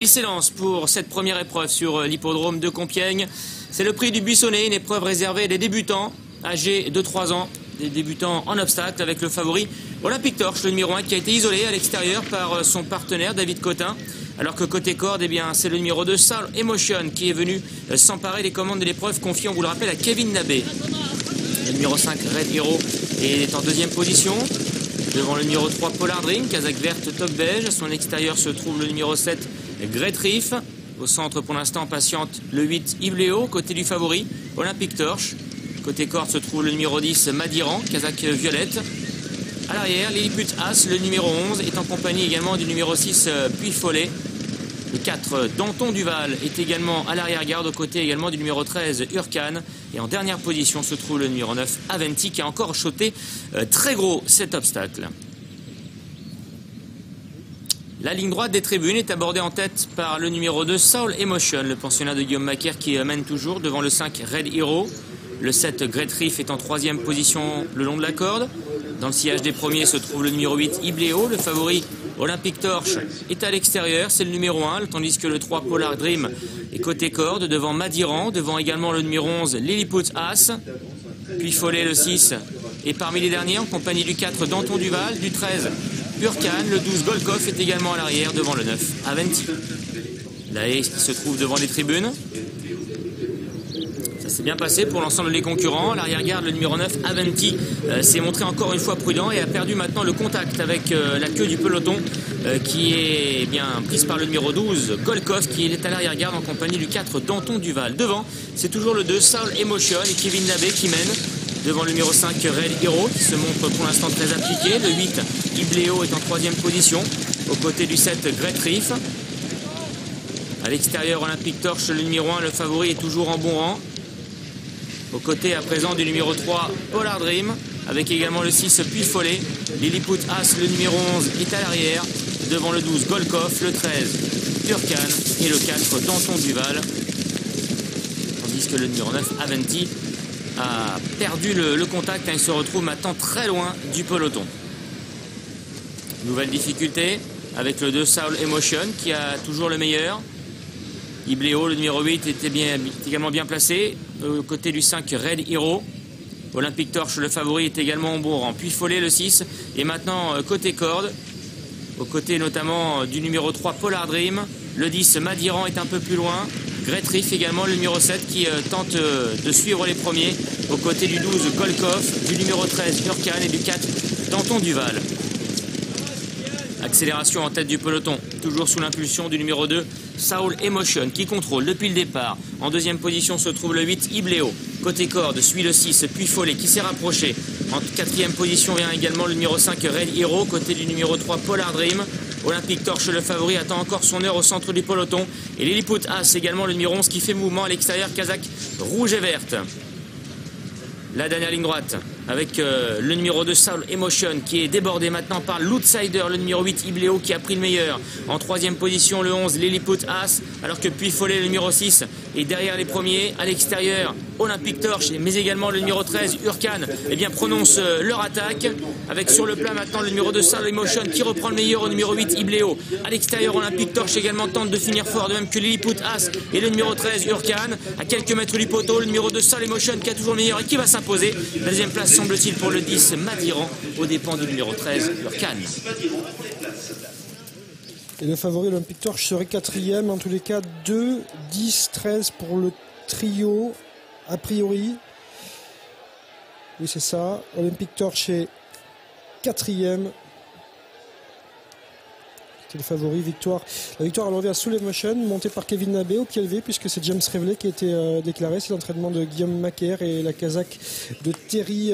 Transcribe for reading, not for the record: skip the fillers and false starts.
Il s'élance pour cette première épreuve sur l'hippodrome de Compiègne. C'est le prix du Buissonnet, une épreuve réservée des débutants âgés de 3 ans, des débutants en obstacle avec le favori Olympic Torch, le numéro 1 qui a été isolé à l'extérieur par son partenaire David Cotin. Alors que côté corde, eh bien, c'est le numéro 2, Soul Emotion, qui est venu s'emparer des commandes de l'épreuve confiée, on vous le rappelle, à Kevin Nabé. Le numéro 5, Red Hero, est en deuxième position. Devant le numéro 3, Pollard Dream, casaque verte, top beige. À son extérieur se trouve le numéro 7, Great Reef. Au centre, pour l'instant, patiente le 8, Ibléo. Côté du favori, Olympic Torch. Côté corde se trouve le numéro 10, Madiran, casaque violette. À l'arrière, Lilliput As, le numéro 11, est en compagnie également du numéro 6, Puy Follet. Le 4, Danton Duval, est également à l'arrière-garde, aux côtés également du numéro 13, Hurcan. Et en dernière position se trouve le numéro 9, Aventi, qui a encore choté très gros cet obstacle. La ligne droite des tribunes est abordée en tête par le numéro 2, Soul Emotion, le pensionnat de Guillaume Macaire qui mène toujours devant le 5, Red Hero. Le 7, Great Reef, est en troisième position le long de la corde. Dans le sillage des premiers se trouve le numéro 8, Ibléo. Le favori Olympic Torch est à l'extérieur, c'est le numéro 1, tandis que le 3, Pollard Dream, est côté corde, devant Madiran, devant également le numéro 11, Lilliput As. Puis Follet, le 6, est parmi les derniers, en compagnie du 4, Danton Duval, du 13, Hurcan. Le 12, Golkoff, est également à l'arrière, devant le 9, Aventi. La haie qui se trouve devant les tribunes. Ça s'est bien passé pour l'ensemble des concurrents. À l'arrière-garde, le numéro 9, Aventi, s'est montré encore une fois prudent et a perdu maintenant le contact avec la queue du peloton qui est bien prise par le numéro 12, Golkoff, qui est à l'arrière-garde en compagnie du 4, Danton Duval. Devant, c'est toujours le 2, Soul Emotion, et Kevin Nabé qui mène. Devant le numéro 5, Red Hero, qui se montre pour l'instant très appliqué. Le 8, Ibléo, est en troisième position, aux côtés du 7, Great Reef. À l'extérieur, Olympic Torch, le numéro 1, le favori, est toujours en bon rang. Aux côtés à présent du numéro 3, Pollard Dream, avec également le 6, Puy Follet. Lilliput As, le numéro 11, est à l'arrière. Devant le 12, Golkoff, le 13, Hurcan, et le 4, Danton Duval. Tandis que le numéro 9, Aventi, a perdu le contact. Il se retrouve maintenant très loin du peloton. Nouvelle difficulté avec le 2, Soul Emotion, qui a toujours le meilleur. Ibléo, le numéro 8, était également bien placé. Au côté du 5, Red Hero. Olympic Torch, le favori, est également en bon rang. Puis Follet, le 6. Et maintenant, côté corde, aux côtés notamment du numéro 3, Pollard Dream. Le 10, Madiran, est un peu plus loin. Great Reef également, le numéro 7, qui tente de suivre les premiers. Aux côtés du 12, Golkoff, du numéro 13, Hurcan, et du 4, Danton Duval. Accélération en tête du peloton, toujours sous l'impulsion du numéro 2, Soul Emotion, qui contrôle depuis le départ. En deuxième position se trouve le 8, Ibléo. Côté corde suit le 6, Puy Follet, qui s'est rapproché. En quatrième position vient également le numéro 5, Red Hero. Côté du numéro 3, Pollard Dream. Olympic Torch, le favori, attend encore son heure au centre du peloton. Et Lilliput As, également le numéro 11, qui fait mouvement à l'extérieur, casaque rouge et verte. La dernière ligne droite avec le numéro 2, Soul Emotion, qui est débordé maintenant par l'outsider, le numéro 8, Ibléo, qui a pris le meilleur. En troisième position, le 11, Lilliput As, alors que Puy Follet, le numéro 6, est derrière les premiers. À l'extérieur, Olympic Torch, mais également le numéro 13, Hurcan, eh bien, prononcent leur attaque. Avec sur le plat maintenant le numéro 2, Soul Emotion, qui reprend le meilleur au numéro 8, Ibléo. À l'extérieur, Olympic Torch également tente de finir fort, de même que Lilliput As et le numéro 13, Hurcan. À quelques mètres du poteau, le numéro 2, Soul Emotion, qui a toujours le meilleur et qui va s'imposer. La deuxième place semble-t-il pour le 10, Madiran, aux dépens du numéro 13, Hurcan. Et le favori Olympic Torch serait quatrième, en tous les cas 2, 10, 13 pour le trio, a priori. Oui, c'est ça. Olympic Torch est quatrième. C'était le favori, victoire. La victoire à l'envers à Soul Emotion, montée par Kevin Nabé au pied levé, puisque c'est James Reveley qui a été déclaré. C'est l'entraînement de Guillaume Macaire et la casaque de Terry